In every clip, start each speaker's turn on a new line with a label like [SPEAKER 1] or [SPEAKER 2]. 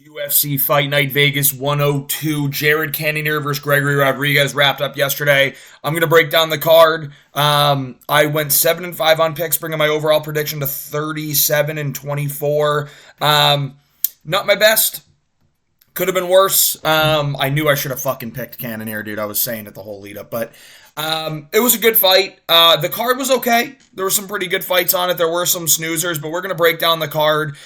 [SPEAKER 1] UFC Fight Night Vegas 102, Jared Cannonier versus Gregory Rodriguez wrapped up yesterday. I'm going to break down the card. I went 7-5 on picks, bringing my overall prediction to 37-24. Not my best. Could have been worse. I knew I should have fucking picked Cannonier, dude. I was saying it the whole lead up, but it was a good fight. The card was okay. There were some pretty good fights on it. There were some snoozers, but we're going to break down the card.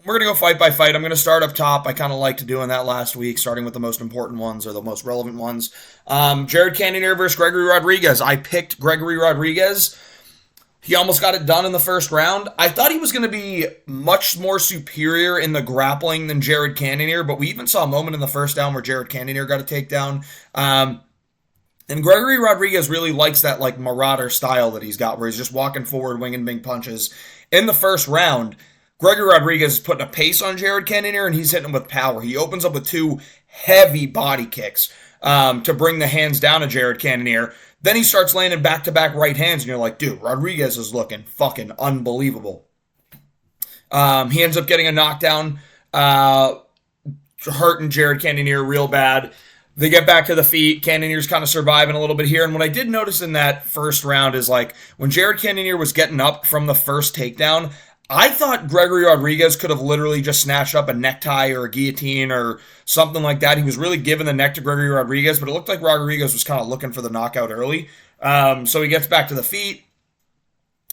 [SPEAKER 1] We're going to go fight by fight. I'm going to start up top. I kind of liked doing that last week, starting with the most important ones or the most relevant ones. Jared Cannonier versus Gregory Rodriguez. I picked Gregory Rodriguez. He almost got it done in the first round. I thought he was going to be much more superior in the grappling than Jared Cannonier, but we even saw a moment in the first round where Jared Cannonier got a takedown. And Gregory Rodriguez really likes that like marauder style that he's got, where he's just walking forward, winging big punches. In the first round, Gregory Rodriguez is putting a pace on Jared Cannonier, and he's hitting him with power. He opens up with two heavy body kicks to bring the hands down to Jared Cannonier. Then he starts landing back-to-back right hands, and you're like, dude, Rodriguez is looking fucking unbelievable. He ends up getting a knockdown, hurting Jared Cannonier real bad. They get back to the feet. Cannonier's kind of surviving a little bit here. And what I did notice in that first round is, like, when Jared Cannonier was getting up from the first takedown, I thought Gregory Rodriguez could have literally just snatched up a necktie or a guillotine or something like that. He was really giving the neck to Gregory Rodriguez, but it looked like Rodriguez was kind of looking for the knockout early. So he gets back to the feet,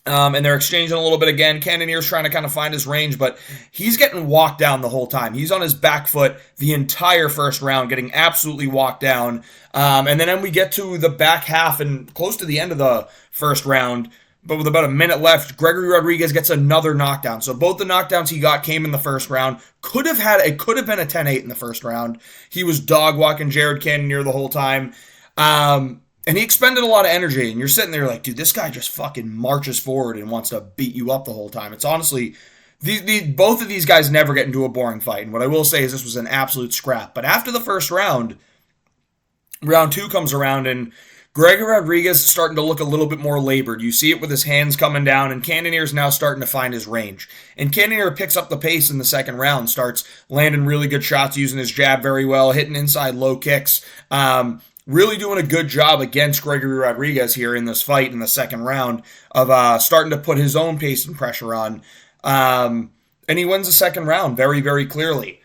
[SPEAKER 1] and they're exchanging a little bit again. Cannonier's trying to kind of find his range, but he's getting walked down the whole time. He's on his back foot the entire first round, getting absolutely walked down. And then we get to the back half and close to the end of the first round, but with about a minute left, Gregory Rodriguez gets another knockdown. So both the knockdowns he got came in the first round. Could have been a 10-8 in the first round. He was dog walking Jared Cannonier the whole time. And he expended a lot of energy. And you're sitting there like, dude, this guy just fucking marches forward and wants to beat you up the whole time. It's honestly, both of these guys never get into a boring fight. And what I will say is this was an absolute scrap. But after the first round, round two comes around, and Gregory Rodriguez is starting to look a little bit more labored. You see it with his hands coming down, and Cannonier's now starting to find his range. And Cannonier picks up the pace in the second round, starts landing really good shots, using his jab very well, hitting inside low kicks. Really doing a good job against Gregory Rodriguez here in this fight in the second round of starting to put his own pace and pressure on. And he wins the second round very, very clearly.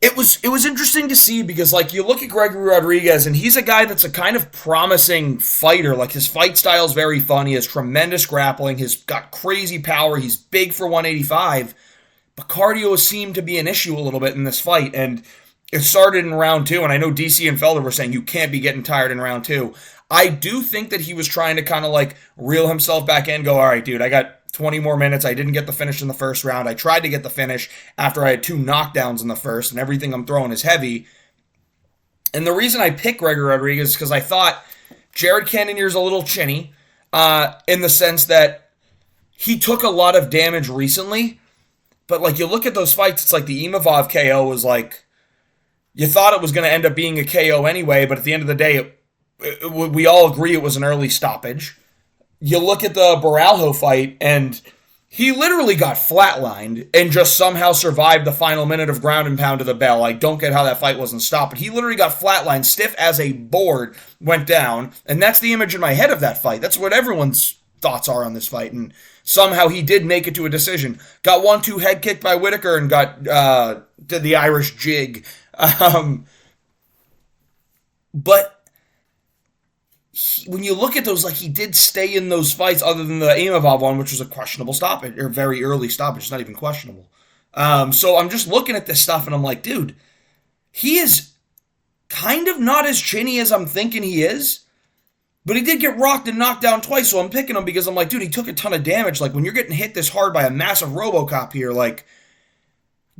[SPEAKER 1] It was interesting to see because, like, you look at Gregory Rodriguez, and he's a guy that's a kind of promising fighter. Like, his fight style is very fun. He has tremendous grappling. He's got crazy power. He's big for 185. But cardio seemed to be an issue a little bit in this fight, and it started in round two. And I know DC and Felder were saying you can't be getting tired in round two. I do think that he was trying to kind of, like, reel himself back in, go, all right, dude, I got 20 more minutes. I didn't get the finish in the first round. I tried to get the finish after I had two knockdowns in the first, and everything I'm throwing is heavy. And the reason I picked Gregory Rodriguez is because I thought Jared Cannonier's a little chinny in the sense that he took a lot of damage recently. But, like, you look at those fights, it's like the Imavov KO was like, you thought it was going to end up being a KO anyway, but at the end of the day, we all agree it was an early stoppage. You look at the Baralho fight, and he literally got flatlined and just somehow survived the final minute of ground and pound to the bell. I don't get how that fight wasn't stopped, but he literally got flatlined, stiff as a board, went down, and that's the image in my head of that fight. That's what everyone's thoughts are on this fight, and somehow he did make it to a decision. Got 1-2 head kicked by Whitaker and did the Irish jig. But when you look at those, like, he did stay in those fights other than the Imavov one, which was a questionable stoppage, or very early stoppage. It's not even questionable. So I'm just looking at this stuff, and I'm like, dude, he is kind of not as chinny as I'm thinking he is, but he did get rocked and knocked down twice, so I'm picking him because I'm like, dude, he took a ton of damage. Like, when you're getting hit this hard by a massive RoboCop here, like,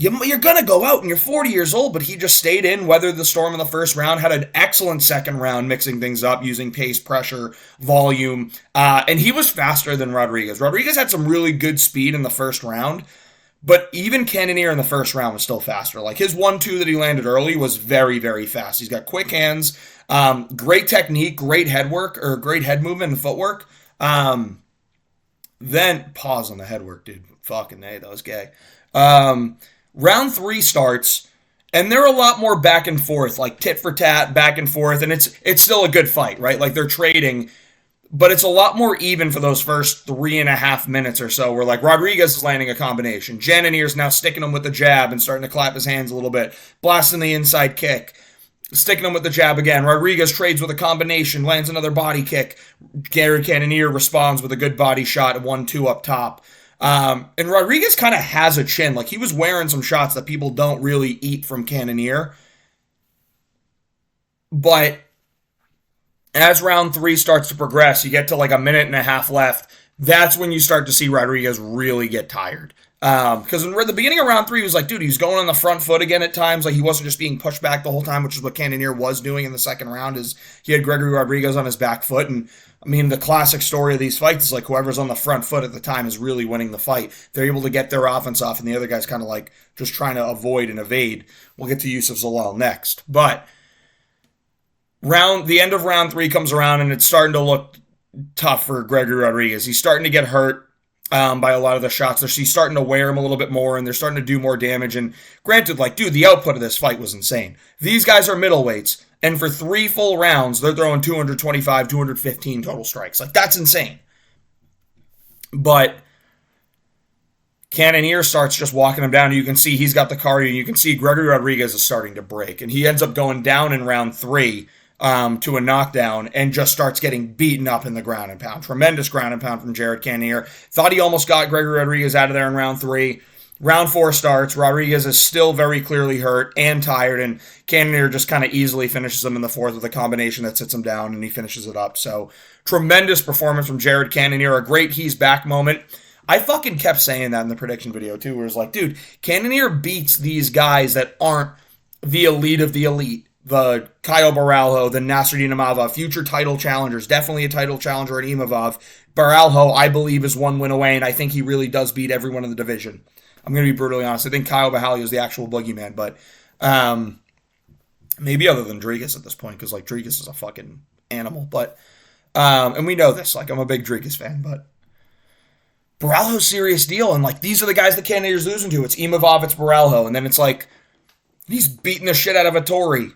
[SPEAKER 1] you're going to go out, and you're 40 years old, but he just stayed in, weathered the storm in the first round, had an excellent second round, mixing things up, using pace, pressure, volume, and he was faster than Rodriguez. Rodriguez had some really good speed in the first round, but even Cannonier in the first round was still faster. Like, his 1-2 that he landed early was very, very fast. He's got quick hands, great technique, great head work, or great head movement and footwork. Then, pause on the head work, dude. Fucking A, that was gay. Round 3 starts, and they're a lot more back and forth, like tit for tat, back and forth, and it's still a good fight, right? Like they're trading, but it's a lot more even for those first 3.5 minutes or so, where like Rodriguez is landing a combination. Cannonier's now sticking him with the jab and starting to clap his hands a little bit, blasting the inside kick, sticking him with the jab again. Rodriguez trades with a combination, lands another body kick. Jared Cannonier responds with a good body shot at 1-2 up top. And Rodriguez kind of has a chin. Like, he was wearing some shots that people don't really eat from Cannonier. But as round 3 starts to progress, you get to like a minute and a half left. That's when you start to see Rodriguez really get tired. Because in the beginning of round 3, he was like, dude, he was going on the front foot again at times. Like, he wasn't just being pushed back the whole time, which is what Cannonier was doing in the second round, is he had Gregory Rodriguez on his back foot. And I mean, the classic story of these fights is like whoever's on the front foot at the time is really winning the fight. They're able to get their offense off, and the other guy's kind of like just trying to avoid and evade. We'll get to Youseff Zalal next. But the end of round 3 comes around, and it's starting to look tough for Gregory Rodriguez. He's starting to get hurt by a lot of the shots. He's starting to wear him a little bit more, and they're starting to do more damage. And granted, like, dude, the output of this fight was insane. These guys are middleweights, and for 3 full rounds, they're throwing 225, 215 total strikes. Like, that's insane. But Cannonier starts just walking him down, and you can see he's got the cardio, and you can see Gregory Rodriguez is starting to break, and he ends up going down in round 3 to a knockdown, and just starts getting beaten up in the ground and pound. Tremendous ground and pound from Jared Cannonier. Thought he almost got Gregory Rodriguez out of there in round 3. Round 4 starts. Rodriguez is still very clearly hurt and tired, and Cannonier just kind of easily finishes him in the 4th with a combination that sits him down, and he finishes it up. So, tremendous performance from Jared Cannonier. A great he's back moment. I fucking kept saying that in the prediction video, too, where it's like, dude, Cannonier beats these guys that aren't the elite of the elite. The Caio Baralho, the Nasruddin Imavov, future title challengers, definitely a title challenger in Imavov. Baralho, I believe, is 1 win away, and I think he really does beat everyone in the division. I'm going to be brutally honest. I think Caio Baralho is the actual boogeyman, but maybe other than Drigas at this point, because like Drigas is a fucking animal. But and we know this. Like, I'm a big Drigas fan, but Baralho's serious deal, and like these are the guys that Cannonier's losing to. It's Imavov, it's Baralho, and then it's like he's beating the shit out of Vettori.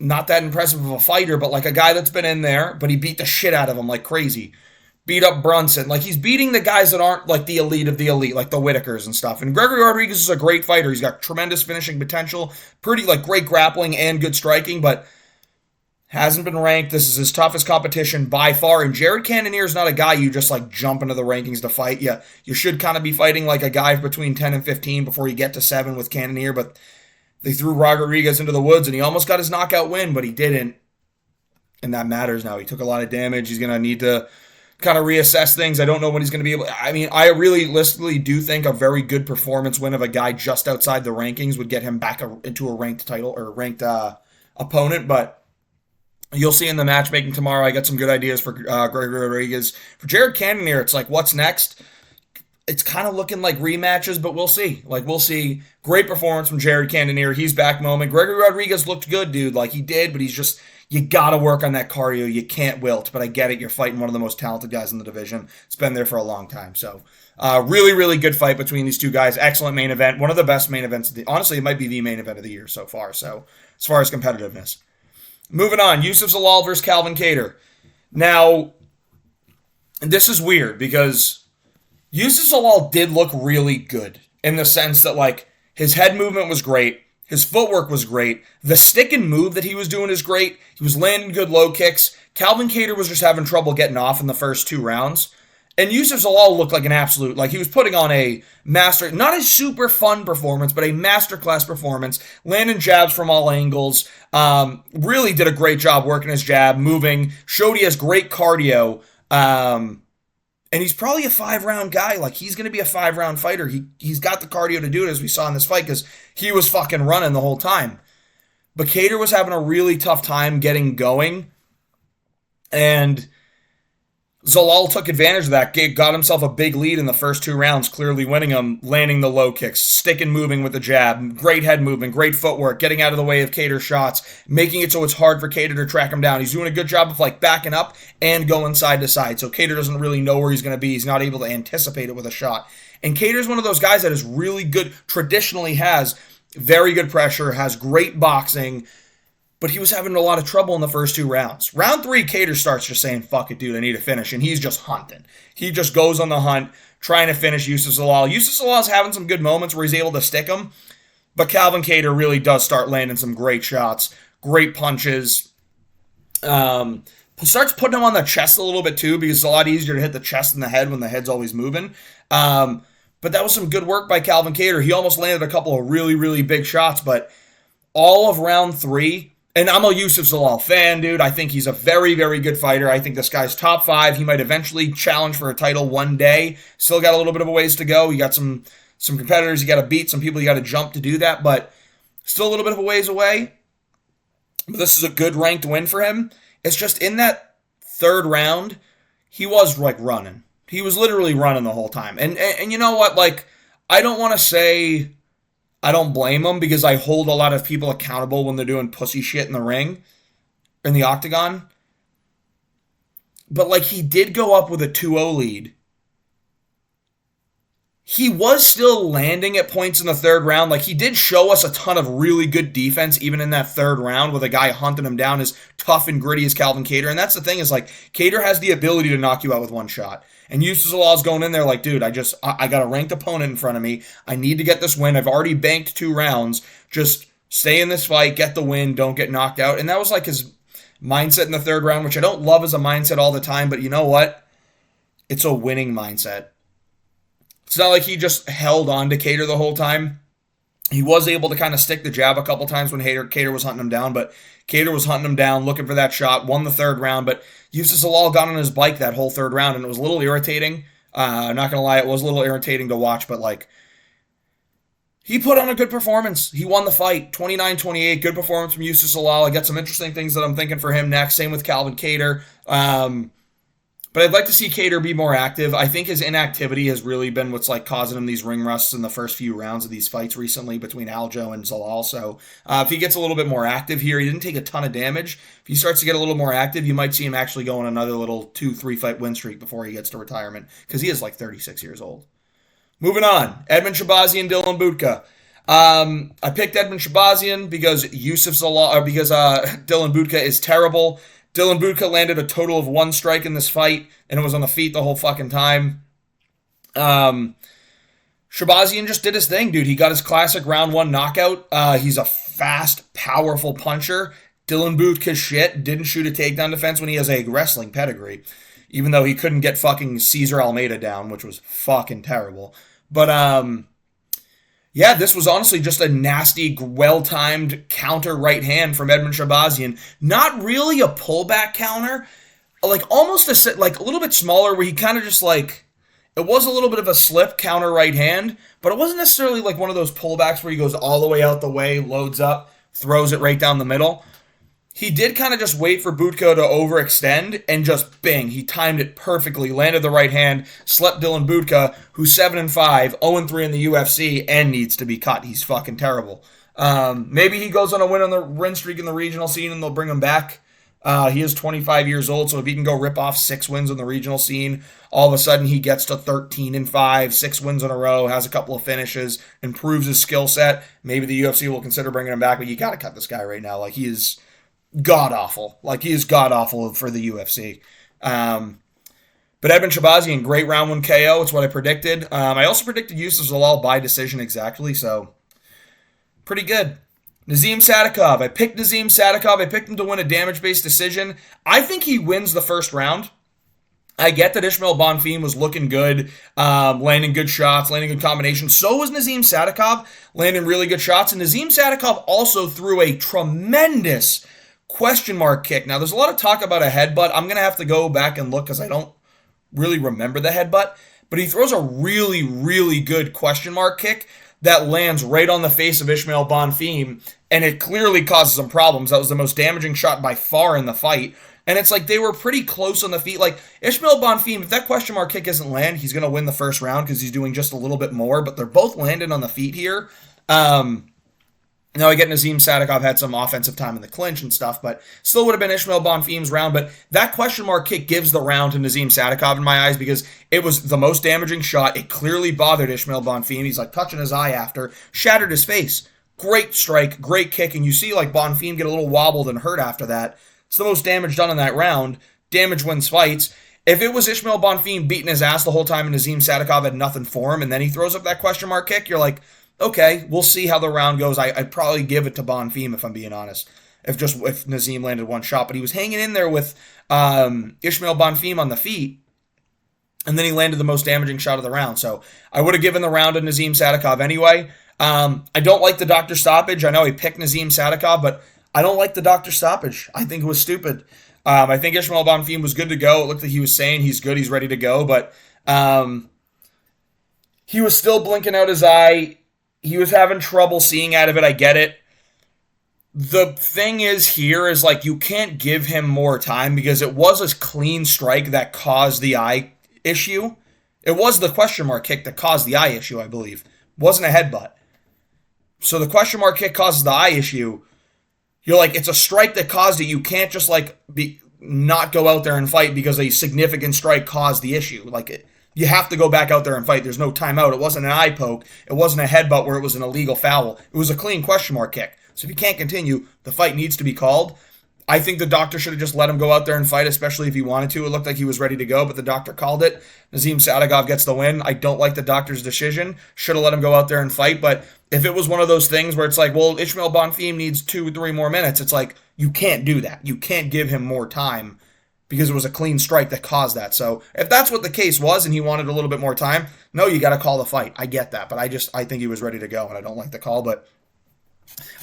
[SPEAKER 1] Not that impressive of a fighter, but like a guy that's been in there, but he beat the shit out of him like crazy. Beat up Brunson. Like, he's beating the guys that aren't like the elite of the elite, like the Whitakers and stuff. And Gregory Rodriguez is a great fighter. He's got tremendous finishing potential, pretty like great grappling and good striking, but hasn't been ranked. This is his toughest competition by far. And Jared Cannonier is not a guy you just like jump into the rankings to fight. Yeah, you should kind of be fighting like a guy between 10 and 15 before you get to 7 with Cannonier, but they threw Rodriguez into the woods, and he almost got his knockout win, but he didn't. And that matters now. He took a lot of damage. He's going to need to kind of reassess things. I don't know when he's going to be able. I mean, I realistically do think a very good performance win of a guy just outside the rankings would get him back into a ranked title or ranked opponent, but you'll see in the matchmaking tomorrow. I got some good ideas for Gregory Rodriguez. For Jared Cannonier, it's like, what's next? It's kind of looking like rematches, but we'll see. Like, we'll see. Great performance from Jared Cannonier. He's back moment. Gregory Rodriguez looked good, dude. Like, he did, but he's just, you got to work on that cardio. You can't wilt, but I get it. You're fighting one of the most talented guys in the division. It's been there for a long time. So, really, really good fight between these two guys. Excellent main event. One of the best main events. Honestly, it might be the main event of the year so far. So, as far as competitiveness. Moving on. Youseff Zalal versus Calvin Kattar. Now, this is weird because Youseff Zalal did look really good in the sense that, like, his head movement was great. His footwork was great. The stick and move that he was doing is great. He was landing good low kicks. Calvin Kattar was just having trouble getting off in the first 2 rounds. And Youseff Zalal looked like an absolute, like, he was putting on a master, not a super fun performance, but a masterclass performance, landing jabs from all angles. Really did a great job working his jab, moving. Showed he has great cardio. And he's probably a 5-round guy. Like, he's going to be a 5-round fighter. He's got the cardio to do it, as we saw in this fight, because he was fucking running the whole time. But Kattar was having a really tough time getting going. And Zalal took advantage of that, got himself a big lead in the first 2 rounds, clearly winning them, landing the low kicks, sticking, moving with the jab, great head movement, great footwork, getting out of the way of Kattar's shots, making it so it's hard for Kattar to track him down. He's doing a good job of like backing up and going side to side, so Kattar doesn't really know where he's going to be. He's not able to anticipate it with a shot. And Kattar's one of those guys that is really good, traditionally has very good pressure, has great boxing, but he was having a lot of trouble in the first 2 rounds. Round 3, Kattar starts just saying, fuck it, dude, I need to finish. And he's just hunting. He just goes on the hunt, trying to finish Youseff Zalal. Youseff Zalal's having some good moments where he's able to stick him, but Calvin Kattar really does start landing some great shots, great punches. Starts putting him on the chest a little bit too, because it's a lot easier to hit the chest than the head when the head's always moving. But that was some good work by Calvin Kattar. He almost landed a couple of really, really big shots, but all of round 3... And I'm a Youseff Zalal fan, dude. I think he's a very, very good fighter. I think this guy's top 5. He might eventually challenge for a title one day. Still got a little bit of a ways to go. You got some competitors you got to beat, some people you got to jump to do that, but still a little bit of a ways away. But this is a good ranked win for him. It's just in that 3rd round, he was like running. He was literally running the whole time. And you know what? Like, I don't want to say I don't blame him, because I hold a lot of people accountable when they're doing pussy shit in the ring, in the octagon. But, like, he did go up with a 2-0 lead. He was still landing at points in the 3rd round. Like, he did show us a ton of really good defense, even in that 3rd round, with a guy hunting him down as tough and gritty as Calvin Kattar. And that's the thing, is, like, Kattar has the ability to knock you out with one shot. And Youseff Zalal's going in there like, dude, I got a ranked opponent in front of me. I need to get this win. I've already banked 2 rounds. Just stay in this fight, get the win, don't get knocked out. And that was like his mindset in the 3rd round, which I don't love as a mindset all the time, but you know what? It's a winning mindset. It's not like he just held on to Kattar the whole time. He was able to kind of stick the jab a couple times when Kattar was hunting him down, but Kattar was hunting him down, looking for that shot, won the 3rd round, but Youseff Zalal got on his bike that whole 3rd round, and it was a little irritating. I'm not going to lie, it was a little irritating to watch, but like, he put on a good performance. He won the fight, 29-28, good performance from Youseff Zalal. I got some interesting things that I'm thinking for him next, same with Calvin Kattar. But I'd like to see Kattar be more active. I think his inactivity has really been what's like causing him these ring rusts in the first few rounds of these fights recently between Aljo and Zalal. So if he gets a little bit more active here, he didn't take a ton of damage. If he starts to get a little more active, you might see him actually go on another little 2-3 fight win streak before he gets to retirement, because he is like 36 years old. Moving on, Edmen Shahbazyan, Dylan Budka. I picked Edmen Shahbazyan because Dylan Budka is terrible. Dylan Budka landed a total of 1 strike in this fight, and it was on the feet the whole fucking time. Shahbazyan just did his thing, dude. He got his classic round 1 knockout. He's a fast, powerful puncher. Dylan Budka's shit. Didn't shoot a takedown defense when he has a wrestling pedigree, even though he couldn't get fucking Cesar Almeida down, which was fucking terrible. But, yeah, this was honestly just a nasty, well-timed counter right hand from Edmen Shahbazyan. Not really a pullback counter, like almost a little bit smaller, where he kind of just like, it was a little bit of a slip counter right hand, but it wasn't necessarily like one of those pullbacks where he goes all the way out the way, loads up, throws it right down the middle. He did kind of just wait for Budka to overextend, and just bang, he timed it perfectly, landed the right hand, slept Dylan Budka, who's 7-5, 0-3 in the UFC, and needs to be cut. He's fucking terrible. Maybe he goes on a win on the win streak in the regional scene, and they'll bring him back. He is 25 years old, so if he can go rip off 6 wins on the regional scene, all of a sudden he gets to 13-5, 6 wins in a row, has a couple of finishes, improves his skill set. Maybe the UFC will consider bringing him back, but you got to cut this guy right now. Like, he is god-awful. Like, he is god-awful for the UFC. But Edmen Shahbazyan, great round 1 KO. It's what I predicted. I also predicted Youseff Zalal by decision exactly, so pretty good. Nazim Sadikov. I picked Nazim Sadikov. I picked him to win a damage-based decision. I think he wins the first round. I get that Ishmael Bonfim was looking good, landing good shots, landing good combinations. So was Nazim Sadikov, landing really good shots. And Nazim Sadikov also threw a tremendous question mark kick. Now, there's a lot of talk about a headbutt. I'm going to have to go back and look because I don't really remember the headbutt. But he throws a really, really good question mark kick that lands right on the face of Ishmael Bonfim, and it clearly causes some problems. That was the most damaging shot by far in the fight. And it's like they were pretty close on the feet. Like Ishmael Bonfim, if that question mark kick doesn't land, he's going to win the first round because he's doing just a little bit more. But they're both landed on the feet here. Now, I get Nazim Sadikov had some offensive time in the clinch and stuff, but still would have been Ishmael Bonfim's round. But that question mark kick gives the round to Nazim Sadikov in my eyes because it was the most damaging shot. It clearly bothered Ishmael Bonfim. He's like touching his eye after, shattered his face. Great strike, great kick, and you see like Bonfim get a little wobbled and hurt after that. It's the most damage done in that round. Damage wins fights. If it was Ishmael Bonfim beating his ass the whole time and Nazim Sadikov had nothing for him, and then he throws up that question mark kick, you're like, okay, we'll see how the round goes. I'd probably give it to Bonfim if I'm being honest. If Nazim landed one shot, but he was hanging in there with Ishmael Bonfim on the feet, and then he landed the most damaging shot of the round. So I would have given the round to Nazim Sadikov anyway. I don't like the doctor stoppage. I know he picked Nazim Sadikov, but I don't like the doctor stoppage. I think it was stupid. I think Ishmael Bonfim was good to go. It looked like he was saying he's good, he's ready to go, but he was still blinking out his eye. He was having trouble seeing out of it. I get it. The thing is here is like you can't give him more time because it was a clean strike that caused the eye issue. It was the question mark kick that caused the eye issue, I believe. It wasn't a headbutt. So the question mark kick causes the eye issue. You're like, it's a strike that caused it. You can't just like not go out there and fight because a significant strike caused the issue. Like you have to go back out there and fight. There's no timeout. It wasn't an eye poke. It wasn't a headbutt where it was an illegal foul. It was a clean question mark kick. So if you can't continue, the fight needs to be called. I think the doctor should have just let him go out there and fight, especially if he wanted to. It looked like he was ready to go, but the doctor called it. Nazim Sadikov gets the win. I don't like the doctor's decision. Should have let him go out there and fight, but if it was one of those things where it's like, well, Ishmael Bonfim needs 2-3 more minutes, it's like, you can't do that. You can't give him more time because it was a clean strike that caused that. So if that's what the case was and he wanted a little bit more time, no, you got to call the fight. I get that, but I think he was ready to go, and I don't like the call, but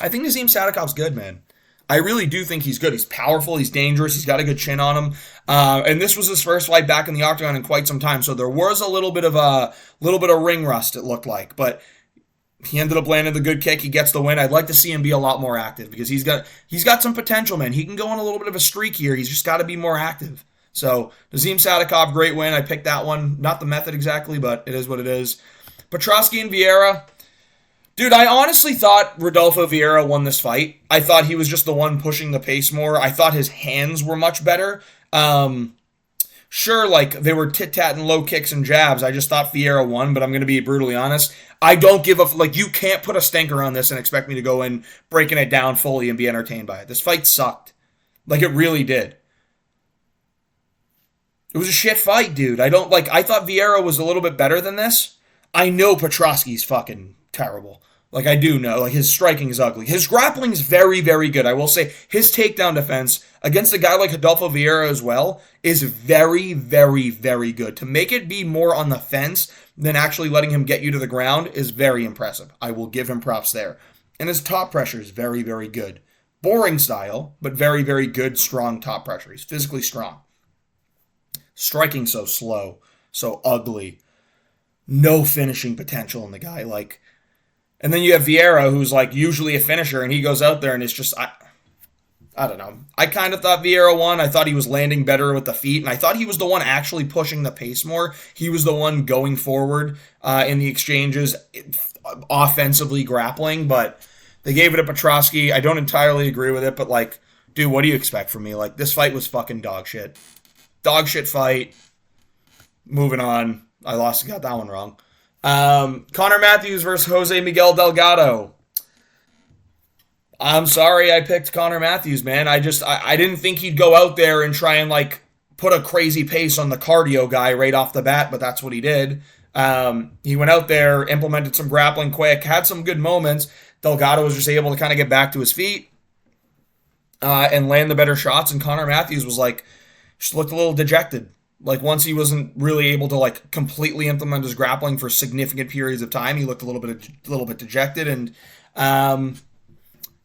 [SPEAKER 1] I think Nazim Sadikov's good, man. I really do think he's good. He's powerful. He's dangerous. He's got a good chin on him. And this was his first fight back in the octagon in quite some time. So there was a little bit of ring rust, it looked like. But he ended up landing the good kick. He gets the win. I'd like to see him be a lot more active because he's got some potential, man. He can go on a little bit of a streak here. He's just got to be more active. So Nazim Sadikov, great win. I picked that one. Not the method exactly, but it is what it is. Petroski and Vieira. Dude, I honestly thought Rodolfo Vieira won this fight. I thought he was just the one pushing the pace more. I thought his hands were much better. Sure, like, they were tit-tat and low kicks and jabs. I just thought Vieira won, but I'm going to be brutally honest. I don't give a... Like, you can't put a stinker on this and expect me to go in breaking it down fully and be entertained by it. This fight sucked. Like, it really did. It was a shit fight, dude. I thought Vieira was a little bit better than this. I know Petroski's fucking terrible. Like, I do know. Like, his striking is ugly. His grappling is very, very good. I will say his takedown defense against a guy like Rodolfo Vieira as well is very, very, very good. To make it be more on the fence than actually letting him get you to the ground is very impressive. I will give him props there. And his top pressure is very, very good. Boring style, but very, very good, strong top pressure. He's physically strong. Striking so slow, so ugly. No finishing potential in the guy. Like, and then you have Vieira, who's like usually a finisher, and he goes out there and it's just, I don't know. I kind of thought Vieira won. I thought he was landing better with the feet, and I thought he was the one actually pushing the pace more. He was the one going forward in the exchanges, offensively grappling, but they gave it to Petroski. I don't entirely agree with it, but like, dude, what do you expect from me? Like, this fight was fucking dog shit. Dog shit fight. Moving on. I got that one wrong. Connor Matthews versus Jose Miguel Delgado. I'm sorry I picked Connor Matthews, man. I didn't think he'd go out there and try and like put a crazy pace on the cardio guy right off the bat, but that's what he did. He went out there, implemented some grappling quick, had some good moments. Delgado was just able to kind of get back to his feet and land the better shots, and Connor Matthews was like, just looked a little dejected. Like, once he wasn't really able to like completely implement his grappling for significant periods of time, he looked a little bit dejected, and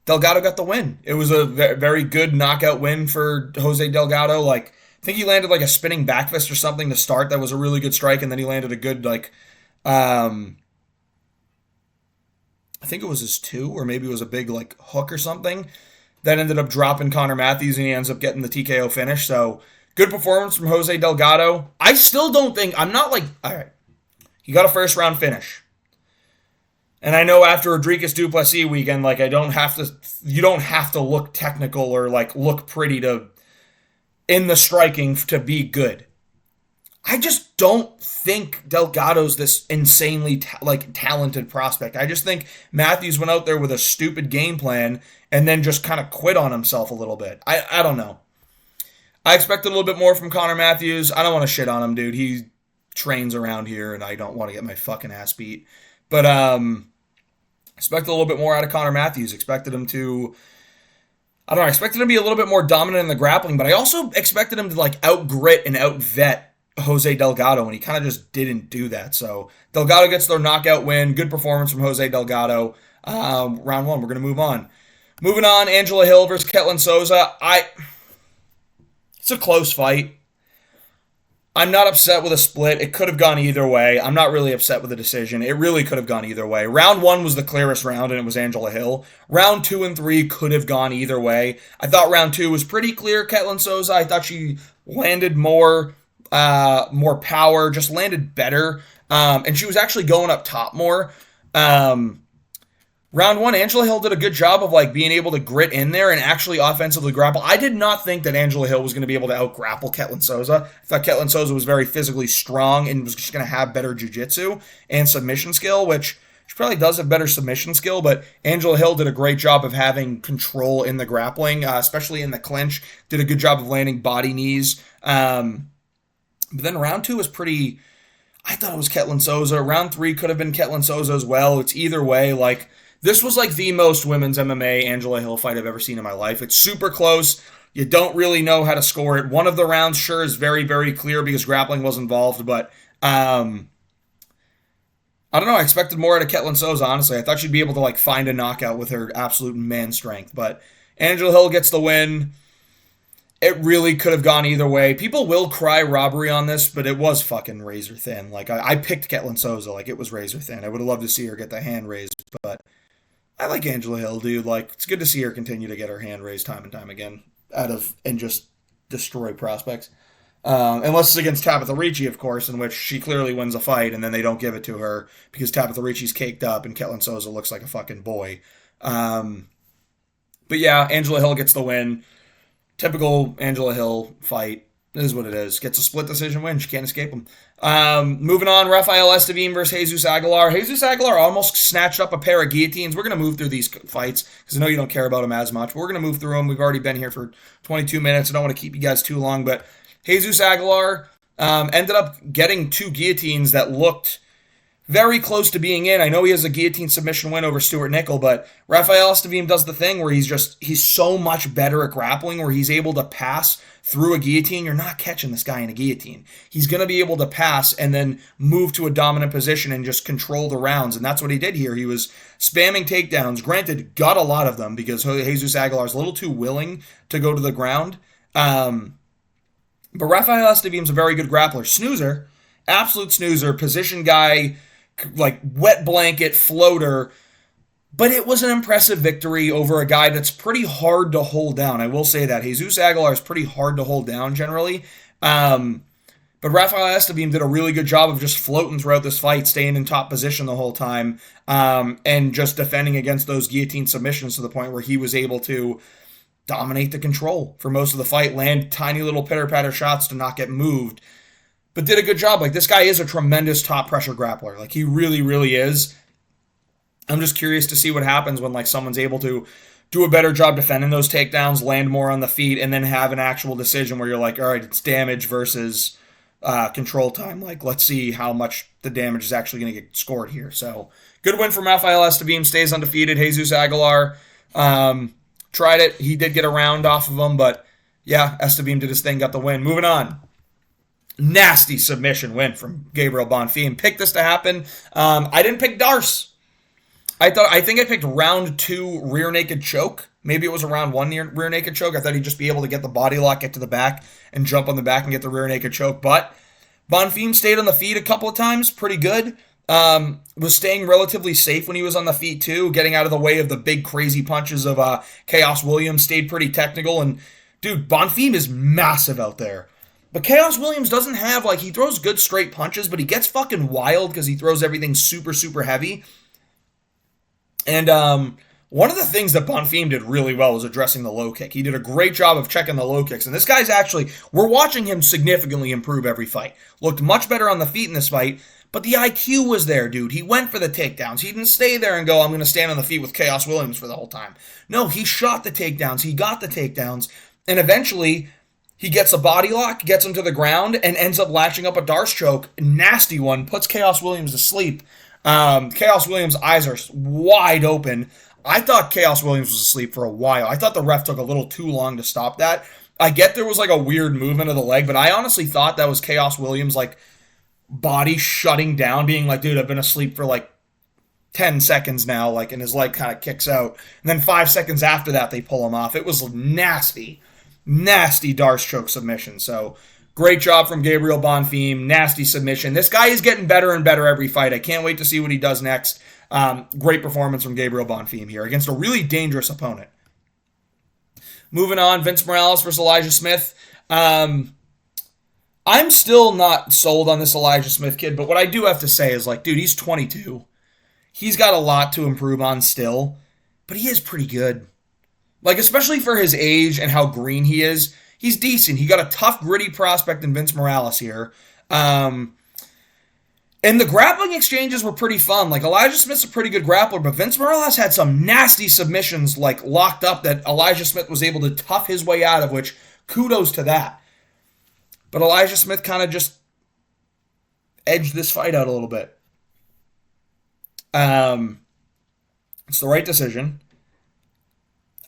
[SPEAKER 1] Delgado got the win. It was a very good knockout win for Jose Delgado. Like, I think he landed like a spinning back fist or something to start. That was a really good strike, and then he landed a good like I think it was his 2, or maybe it was a big like hook or something that ended up dropping Connor Matthews, and he ends up getting the TKO finish. So good performance from Jose Delgado. I still don't think, I'm not like, all right, he got a first round finish. And I know after Rodriguez Duplessis weekend, like you don't have to look technical or like look pretty to in the striking to be good. I just don't think Delgado's this insanely talented prospect. I just think Matthews went out there with a stupid game plan and then just kind of quit on himself a little bit. I don't know. I expected a little bit more from Connor Matthews. I don't want to shit on him, dude. He trains around here, and I don't want to get my fucking ass beat. But expected a little bit more out of Connor Matthews. Expected him to, I don't know, I expected him to be a little bit more dominant in the grappling, but I also expected him to like out-grit and out-vet Jose Delgado, and he kind of just didn't do that. So Delgado gets their knockout win. Good performance from Jose Delgado. Round 1, we're going to move on. Moving on, Angela Hill versus Ketlin Souza. It's a close fight. I'm not upset with a split. It could have gone either way. I'm not really upset with the decision. It really could have gone either way. Round 1 was the clearest round, and it was Angela Hill. Round 2 and 3 could have gone either way. I thought round 2 was pretty clear, Ketlin Souza. I thought she landed more power, just landed better, and she was actually going up top more. Round 1, Angela Hill did a good job of like being able to grit in there and actually offensively grapple. I did not think that Angela Hill was going to be able to out-grapple Ketlin Souza. I thought Ketlin Souza was very physically strong and was just going to have better jiu-jitsu and submission skill, which she probably does have better submission skill, but Angela Hill did a great job of having control in the grappling, especially in the clinch. Did a good job of landing body knees. But then round 2 was pretty, I thought it was Ketlin Souza. Round 3 could have been Ketlin Souza as well. It's either way. Like, this was like the most women's MMA Angela Hill fight I've ever seen in my life. It's super close. You don't really know how to score it. One of the rounds sure is very, very clear because grappling was involved, but I don't know. I expected more out of Ketlin Souza, honestly. I thought she'd be able to like find a knockout with her absolute man strength, but Angela Hill gets the win. It really could have gone either way. People will cry robbery on this, but it was fucking razor thin. Like, I picked Ketlin Souza like it was razor thin. I would have loved to see her get the hand raised, but I like Angela Hill, dude. Like, it's good to see her continue to get her hand raised time and time again and just destroy prospects. Unless it's against Tabitha Ricci, of course, in which she clearly wins a fight and then they don't give it to her because Tabitha Ricci's caked up and Ketlin Souza looks like a fucking boy. But yeah, Angela Hill gets the win. Typical Angela Hill fight. It is what it is. Gets a split decision win. She can't escape him. Moving on, Rafael Estevam versus Jesus Aguilar. Jesus Aguilar almost snatched up a pair of guillotines. We're going to move through these fights because I know you don't care about them as much. But we're going to move through them. We've already been here for 22 minutes. I don't want to keep you guys too long. But Jesus Aguilar ended up getting 2 guillotines that looked very close to being in. I know he has a guillotine submission win over Stuart Nickel, but Rafael Estevam does the thing where he's so much better at grappling where he's able to pass through a guillotine. You're not catching this guy in a guillotine. He's going to be able to pass and then move to a dominant position and just control the rounds, and that's what he did here. He was spamming takedowns. Granted, got a lot of them because Jesus Aguilar is a little too willing to go to the ground. But Rafael Estevam's a very good grappler. Snoozer, absolute snoozer, position guy, like wet blanket floater, but it was an impressive victory over a guy that's pretty hard to hold down. I will say that Jesus Aguilar is pretty hard to hold down generally, but Rafael Estevam did a really good job of just floating throughout this fight, staying in top position the whole time, and just defending against those guillotine submissions to the point where he was able to dominate the control for most of the fight, land tiny little pitter-patter shots to not get moved, but did a good job. Like, this guy is a tremendous top pressure grappler. Like, he really, really is. I'm just curious to see what happens when, like, someone's able to do a better job defending those takedowns, land more on the feet, and then have an actual decision where you're like, all right, it's damage versus control time. Like, let's see how much the damage is actually going to get scored here. So, good win from Rafael Estevam. Stays undefeated. Jesus Aguilar tried it. He did get a round off of him, but yeah, Estevam did his thing, got the win. Moving on. Nasty submission win from Gabriel Bonfim. Picked this to happen. I didn't pick Darce. I think I picked round 2 rear naked choke. Maybe it was a round 1 rear naked choke. I thought he'd just be able to get the body lock, get to the back, and jump on the back and get the rear naked choke. But Bonfim stayed on the feet a couple of times. Pretty good. Was staying relatively safe when he was on the feet too, getting out of the way of the big crazy punches of Chaos Williams, stayed pretty technical. And dude, Bonfim is massive out there. But Chaos Williams doesn't have, like, he throws good straight punches, but he gets fucking wild because he throws everything super, super heavy. And one of the things that Bonfim did really well was addressing the low kick. He did a great job of checking the low kicks. And this guy's actually, we're watching him significantly improve every fight. Looked much better on the feet in this fight, but the IQ was there, dude. He went for the takedowns. He didn't stay there and go, I'm going to stand on the feet with Chaos Williams for the whole time. No, he shot the takedowns. He got the takedowns. And eventually, he gets a body lock, gets him to the ground, and ends up latching up a Darce choke. Nasty one. Puts Chaos Williams to sleep. Chaos Williams' eyes are wide open. I thought Chaos Williams was asleep for a while. I thought the ref took a little too long to stop that. I get there was like a weird movement of the leg, but I honestly thought that was Chaos Williams' like body shutting down, being like, dude, I've been asleep for like 10 seconds now, like, and his leg kind of kicks out. And then 5 seconds after that, they pull him off. It was nasty, nasty Darce choke submission. So great job from Gabriel Bonfim. Nasty submission. This guy is getting better and better every fight. I can't wait to see what he does next. Great performance from Gabriel Bonfim here against a really dangerous opponent. Moving on, Vince Morales versus Elijah Smith. I'm still not sold on this Elijah Smith kid, but what I do have to say is, like, dude, he's 22. He's got a lot to improve on still, but he is pretty good. Like, especially for his age and how green he is, he's decent. He got a tough, gritty prospect in Vince Morales here. And the grappling exchanges were pretty fun. Like, Elijah Smith's a pretty good grappler, but Vince Morales had some nasty submissions, like, locked up that Elijah Smith was able to tough his way out of, which kudos to that. But Elijah Smith kind of just edged this fight out a little bit. It's the right decision.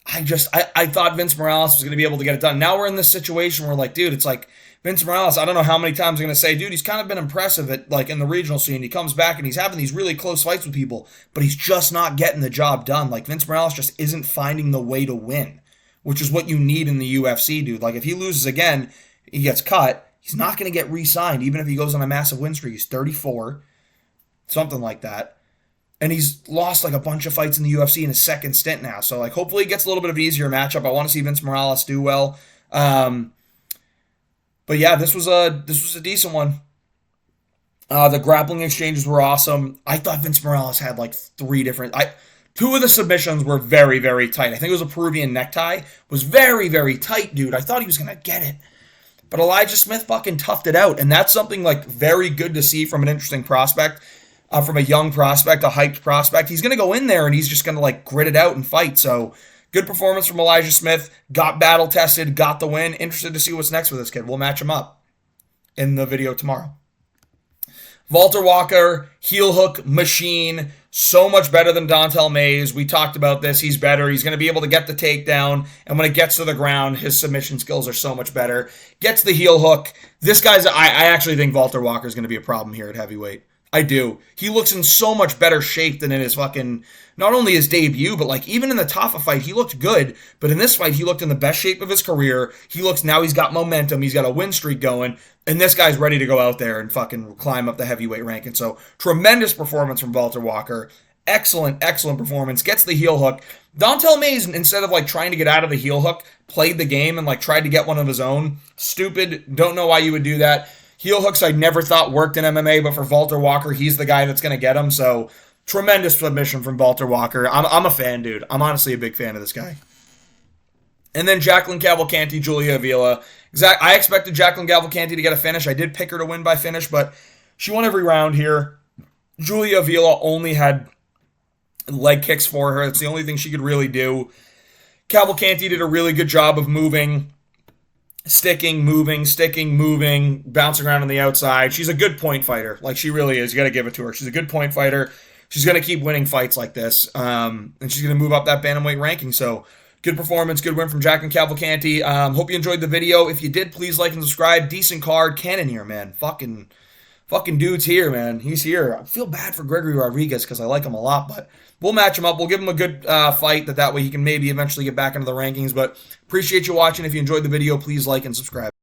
[SPEAKER 1] I thought Vince Morales was going to be able to get it done. Now we're in this situation where, like, dude, it's like, Vince Morales, I don't know how many times I'm going to say, dude, he's kind of been impressive at, like, in the regional scene. He comes back and he's having these really close fights with people, but he's just not getting the job done. Like, Vince Morales just isn't finding the way to win, which is what you need in the UFC, dude. Like, if he loses again, he gets cut, he's not going to get re-signed, even if he goes on a massive win streak. He's 34, something like that. And he's lost, like, a bunch of fights in the UFC in his second stint now. So, like, hopefully he gets a little bit of an easier matchup. I want to see Vince Morales do well. But yeah, this was a decent one. The grappling exchanges were awesome. I thought Vince Morales had like two of the submissions were very, very tight. I think it was a Peruvian necktie. It was very, very tight, dude. I thought he was gonna get it. But Elijah Smith fucking toughed it out. And that's something like very good to see from an interesting prospect, from a young prospect, a hyped prospect. He's gonna go in there and he's just gonna like grit it out and fight. So good performance from Elijah Smith. Got battle tested, got the win. Interested to see what's next with this kid. We'll match him up in the video tomorrow. Walter Walker, heel hook machine. So much better than Dontel Mays. We talked about this. He's better. He's going to be able to get the takedown. And when it gets to the ground, his submission skills are so much better. Gets the heel hook. This guy's, I actually think Walter Walker is going to be a problem here at heavyweight. I do. He looks in so much better shape than in his fucking, not only his debut, but like even in the Tafa fight, he looked good. But in this fight, he looked in the best shape of his career. Now he's got momentum. He's got a win streak going. And this guy's ready to go out there and fucking climb up the heavyweight ranking. So tremendous performance from Walter Walker. Excellent, excellent performance. Gets the heel hook. Dontel Mays, instead of like trying to get out of the heel hook, played the game and like tried to get one of his own. Stupid. Don't know why you would do that. Heel hooks I never thought worked in MMA, but for Walter Walker, he's the guy that's going to get him. So, tremendous submission from Walter Walker. I'm a fan, dude. I'm honestly a big fan of this guy. And then Jacqueline Cavalcanti, Julia Avila. I expected Jacqueline Cavalcanti to get a finish. I did pick her to win by finish, but she won every round here. Julia Avila only had leg kicks for her. That's the only thing she could really do. Cavalcanti did a really good job of moving. Sticking, moving, bouncing around on the outside. She's a good point fighter. Like, she really is. You got to give it to her. She's a good point fighter. She's going to keep winning fights like this. And she's going to move up that bantamweight ranking. So, good performance, good win from Jacqueline Cavalcanti. Hope you enjoyed the video. If you did, please like and subscribe. Decent card. Cannonier, man. Fucking dude's here, man. He's here. I feel bad for Gregory Rodriguez because I like him a lot, but we'll match him up. We'll give him a good fight that way he can maybe eventually get back into the rankings. But appreciate you watching. If you enjoyed the video, please like and subscribe.